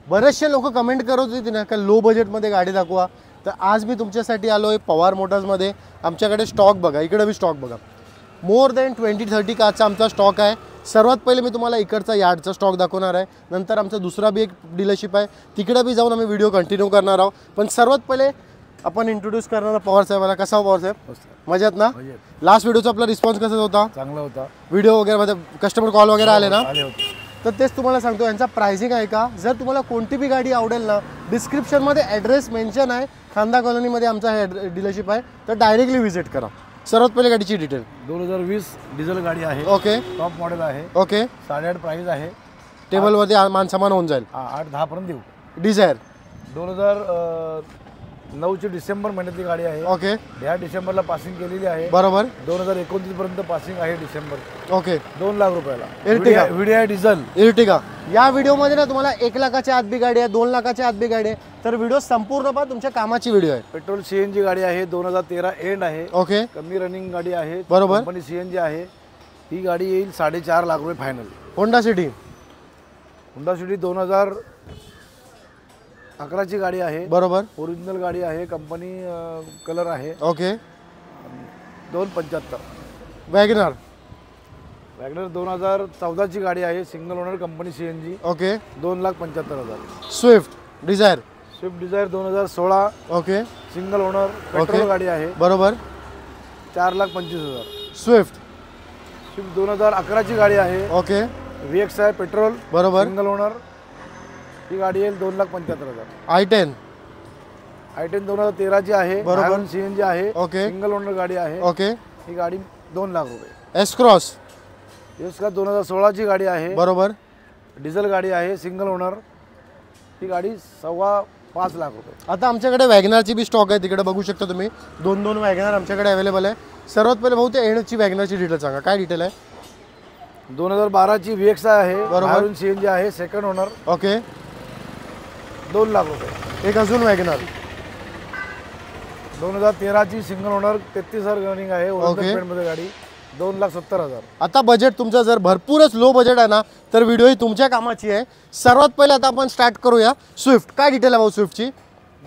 बरेचसे लोक कमेंट करत होते ना का लो बजेटमध्ये गाडी दाखवा, तर आज मी तुमच्यासाठी आलो आहे पवार मोटर्समध्ये. आमच्याकडे स्टॉक बघा, इकडे मी स्टॉक बघा, मोर दॅन 20-30 कारचा आमचा स्टॉक आहे. सर्वात पहिले मी तुम्हाला इकडचा यार्डचा स्टॉक दाखवणार आहे, नंतर आमचा दुसरा बी एक डीलरशिप आहे तिकडे बी जाऊन आम्ही व्हिडिओ कंटिन्यू करणार आहोत. पण सर्वात पहिले आपण इंट्रोड्यूस करणार पवार साहेबाला. कसा पवार साहेब? मजेत ना? लास्ट व्हिडिओचा आपला रिस्पॉन्स कसा होता? चांगला होता. व्हिडिओ वगैरे मध्ये कस्टमर कॉल वगैरे आले ना? आले होते. तर तेच तुम्हाला सांगतो, यांचा प्राइसिंग आहे का, जर तुम्हाला कोणती बी गाडी आवडेल ना, डिस्क्रिप्शनमध्ये ॲड्रेस मेन्शन आहे, खांदा कॉलनीमध्ये आमचा हे डीलरशिप आहे, तर डायरेक्टली व्हिजिट करा. सर्वात पहिले गाडीची डिटेल. 2020 डिझेल गाडी आहे. ओके, टॉप मॉडेल आहे. ओके, 8.5 प्राइस आहे. टेबलवरती मानसामान होऊन जाईल. 8-10 पर्यंत देऊ. डिझायर 2009 डिसेंबर महिन्यातली गाडी आहे. ओके, या डिसेंबरला पासिंग केलेली आहे. बरोबर. 2029 पर्यंत पासिंग आहे डिसेंबर. ओके, 2 लाख रुपयाला. Ertiga. Video diesel Ertiga. या व्हिडिओमध्ये ना तुम्हाला 1 लाखाच्या आत बी गाडी आहे, 2 लाखाच्या आत बी गाडी आहे, तर व्हिडिओ संपूर्ण पहा, तुमच्या कामाची व्हिडिओ आहे. पेट्रोल सीएनजी गाडी आहे. 2013 एंड आहे. ओके, कमी रनिंग गाडी आहे. बरोबर. कंपनी सीएनजी आहे. ही गाडी येईल 4.5 लाख रुपये final. Honda City. Honda City 2011 ची गाडी आहे. बरोबर. ओरिजिनल गाडी आहे. कंपनी कलर आहे. ओके, 275. वॅगनर. वॅगनर 2014 ची गाडी आहे. Single owner company CNG. Okay, 2,75,000. Swift Dzire. Swift Dzire 2016 okay, single owner petrol गाडी आहे. बरोबर. 4,25,000. स्विफ्ट. स्विफ्ट 2011 ची गाडी आहे. ओके, VX आहे. पेट्रोल बरोबर. Single owner. ही गाडी येईल 2,75,000. i10. i10 2013 ची आहे. बरोबर. सीएनजी आहे. ओके, सिंगल ओनर गाडी आहे. ओके, ही गाडी 2 लाख रुपये. S cross. इसका 2016 ची गाडी आहे. बरोबर. डिझेल गाडी आहे. Single owner. ही गाडी 5.25 लाख रुपये. आता आमच्याकडे वॅगनरची बी स्टॉक आहे, तिकडे बघू शकता तुम्ही. 2 वॅगनर आमच्याकडे अवेलेबल आहे. सर्वात पहिले भाऊ ते एंडची वॅगनरची डिटेल सांगा, काय डिटेल आहे? 2012 ची VX आहे. बरोबर. सीएनजी आहे. Second owner. ओके, 2 लाख रुपये. एक अजून वॅगनर 2013 ची सिंगल ओनर 33,000 रनिंग आहे. ओके. ओरिजिनल पेंटमध्ये गाडी 2,70,000. आता बजेट तुमचं जर भरपूरच लो बजेट आहे ना, तर व्हिडिओ ही तुमच्या कामाची आहे. सर्वात पहिले आता आपण स्टार्ट करूया स्विफ्ट. काय डिटेल आहे भाऊ स्विफ्टची?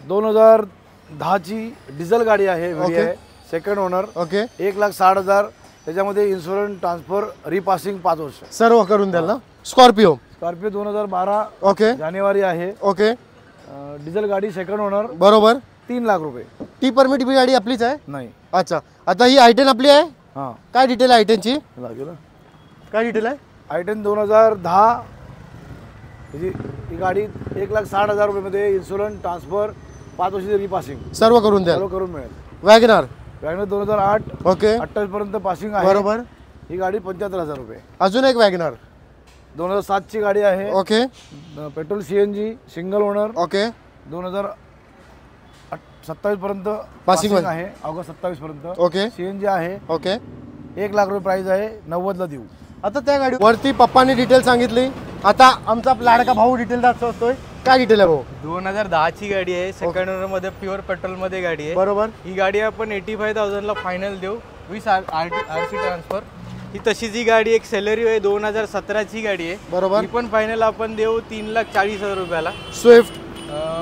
2010 ची डिझेल गाडी आहे. ओके. Second owner. ओके, 1,60,000. त्याच्यामध्ये इन्शुरन्स ट्रान्सफर रिपासिंग 5 वर्ष सर्व करून द्याल ना? स्कॉर्पिओ. स्कॉर्पिओ 2012 ओके, जानेवारी आहे. ओके, डिझेल गाडी सेकंड ओनर. बरोबर. 3 लाख रुपये. टी परमिट बी गाडी आपलीच आहे? नाही. अच्छा, आता ही i10 आपली आहे. हां काय डिटेल आहे i10 ची? लागेल. काय डिटेल आहे? i10 2010 ही गाडी 1,60,000 रुपयेमध्ये इन्शुरन्स ट्रान्सफर 5 वर्षाची रिपासिंग सर्व करून द्याल. सर्व करून मिळेल. वॅगनर. वॅगनर 2008 ओके, 28 पर्यंत पासिंग आहे. बरोबर. ही गाडी 75,000 रुपये. अजून एक वॅगनर. 2007 ची गाडी आहे. Okay, petrol CNG single owner. Okay, 2027 पर्यंत पासिंग पासिंग आहे. ऑगस्ट 27 पर्यंत. ओके, सीएनजी आहे. ओके. 1 लाख रुपये प्राइस आहे. 90 ला देऊ. आता त्या गाडी वरती पप्पांनी डिटेल सांगितली, आता आमचा लाडका भाऊ डिटेल दाखवतोय. काय डिटेल आहे भाऊ? 2010 ची गाडी आहे. सेकंड ओनर मध्ये प्युअर पेट्रोल मध्ये गाडी आहे. बरोबर. ही गाडी आपण 85,000 ला फायनल देऊ विथ आरसी ट्रान्सफर. ही तशीच ही गाडी एक सेलेरिओ आहे. 2017 ची गाडी आहे. बरोबर. ही पण फायनल आपण देऊ 3,40,000 रुपयाला. स्विफ्ट.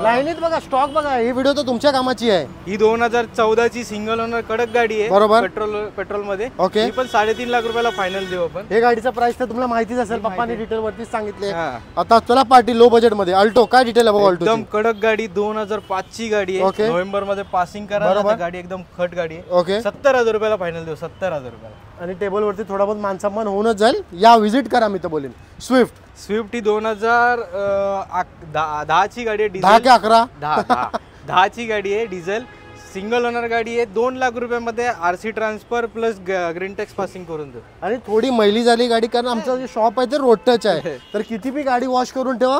लाईनीत बघा, स्टॉक बघा, ही व्हिडिओ तर तुमच्या कामाची आहे. ही 2014 ची सिंगल ओनर कडक गाडी आहे. बरोबर. पेट्रोल मध्ये. ओके. ही पण 3.5 लाख रुपयाला फायनल देऊ आपण. हे गाडीचा प्राइस तर तुम्हाला माहितीच असेल, पप्पांनी डिटेल वरतीच सांगितले. हा. आता चला पार्टी लो बजेट मध्ये अल्टो. काय डिटेल आहे भाऊ अल्टो? एकदम कडक गाडी 2005 ची गाडी ओके. आहे. नोव्हेंबर मध्ये पासिंग करा. बरोबर. गाडी एकदम खट गाडी आहे. ओके, 70,000 रुपयाला फायनल देऊ. 70,000 रुपयाला. आणि टेबल वरती थोडा बहुत मानसन्मान होऊनच जाईल. या व्हिजिट करा, मी तर बोलेन. स्विफ्ट. स्विफ्ट ही 2010 ची गाडी आहे. 10 की 11? 10 ची गाडी आहे. डिझेल सिंगल ओनर गाडी आहे. 2 लाख रुपयामध्ये RC transfer plus green tax passing करून देऊ. आणि थोडी मैली झाली गाडी, कारण आमचं जे शॉप आहे ते रोड टच आहे, तर किती बी गाडी वॉश करून ठेवा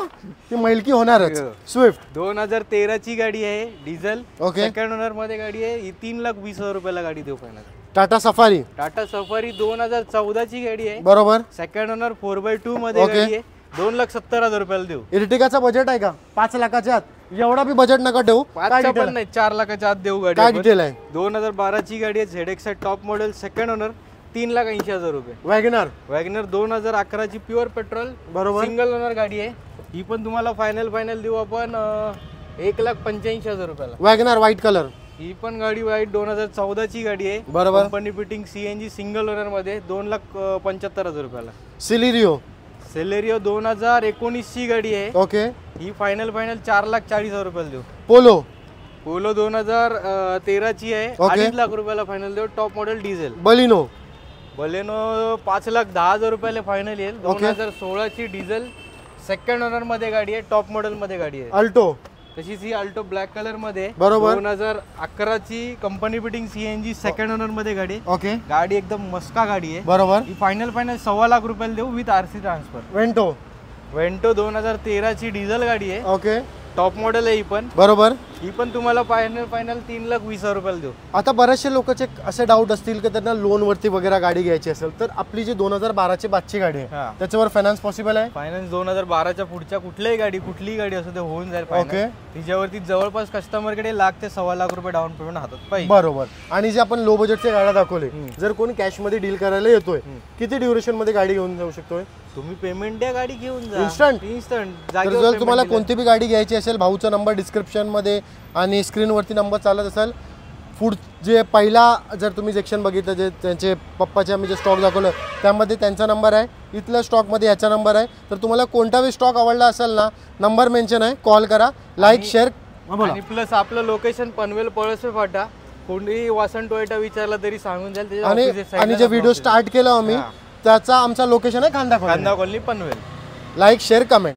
ती मैलकी होणारच. स्विफ्ट 2013 ची गाडी आहे. Diesel okay. सेकंड ओनर मध्ये गाडी आहे. ही 3,20,000 रुपयाला गाडी देऊ final. Tata safari. Tata safari 2014 ची गाडी आहे. बरोबर. सेकंड ओनर 4x2 मध्ये ओके. गाडी आहे. 2,70,000 रुपयाला देऊ. इर्टिगाचा बजेट आहे का 5 लाखाच्या आत? एवढा बी बजेट नका ठेवू. काय 5चा डिटेल पण नाही, 4 लाखाच्या आत देऊ गाडी काय आपण. डिटेल आहे? 2012 ची गाडी आहे. ZX top model second owner 3,80,000 रुपये. वॅगनर. वॅगनर 2011 ची प्युअर पेट्रोल बरोबर. सिंगल ओनर गाडी आहे. ही पण तुम्हाला फायनल देऊ आपण 1,85,000 रुपयाला. WagonR white colour. ही पण गाडी वाईट 2014ची गाडी आहे. बरोबर. Company fitting CNG single owner मध्ये 2,75,000 रुपयाला. सिलेरियो. सेलेरियो 2019ची गाडी आहे. ओके. ही फायनल 4,40,000 रुपयाला देऊ. पोलो. पोलो 2013ची आहे. Okay. 2.5 लाख रुपयाला फायनल देऊ. Top model diesel. Baleno. Baleno 5,10,000 रुपयाला फायनल येईल. 2016ची डिझेल सेकंड ओनर मध्ये गाडी आहे. टॉप मॉडेल मध्ये गाडी आहे. अल्टो. तशीच ही अल्टो ब्लॅक कलर मध्ये बरोबर. 2011ची company fitting CNG second owner मध्ये गाडी आहे. ओके. गाडी एकदम मस्का गाडी आहे. बरोबर. ही फायनल 1.25 लाख रुपयाला देऊ with RC transfer. Vento. Vento 2013ची डिझेल गाडी आहे. ओके. टॉप मॉडेल आहे ही पण. बरोबर. ही पण तुम्हाला फायनल 3,20,000 रुपयाला देऊ. आता बरेचसे लोकांचे असे डाऊट असतील की त्यांना लोन वरती वगैरे गाडी घ्यायची असेल तर आपली जी 2012ची 5ची गाडी आहे हा. त्याच्यावर फायनान्स पॉसिबल आहे. फायनान्स 2012च्या पुढच्या कुठलीही गाडी असू दे होऊन जाईल. ओके. तिच्यावरती जवळपास कस्टमरकडे 1,00,000 ते 1.25 लाख रुपये डाऊन पेमेंट हातात पाहिजे. बरोबर. आणि जे आपण लो बजेटच्या गाड्या दाखवले जर कोणी कॅश मध्ये डील करायला येतोय किती ड्युरेशन मध्ये गाडी घेऊन जाऊ शकतोय? तुम्ही पेमेंट द्या गाडी घेऊन जा. इन्स्टंट. तर जर तुम्हाला कोणती बी गाडी घ्यायची असेल भाऊचा नंबर डिस्क्रिप्शन मध्ये आणि स्क्रीनवरती नंबर चालत असेल. फूड जे पहिला जर तुम्ही सेक्शन बघितलं जे त्यांचे पप्पाचे आम्ही जे स्टॉक दाखवलं त्यामध्ये त्यांचा नंबर आहे. इथल्या स्टॉकमध्ये याचा नंबर आहे. तर तुम्हाला कोणता बी स्टॉक आवडला असेल ना नंबर मेन्शन आहे. कॉल करा. Like share. आणि प्लस आपलं लोकेशन पनवेल पळसवे फाटा. कोणी वासंत टोयोटा विचारला तरी सांगून जाईल. आणि जे व्हिडिओ स्टार्ट केला आम्ही त्याचा आमचा लोकेशन आहे खांदा colony Panvel. Like share comment.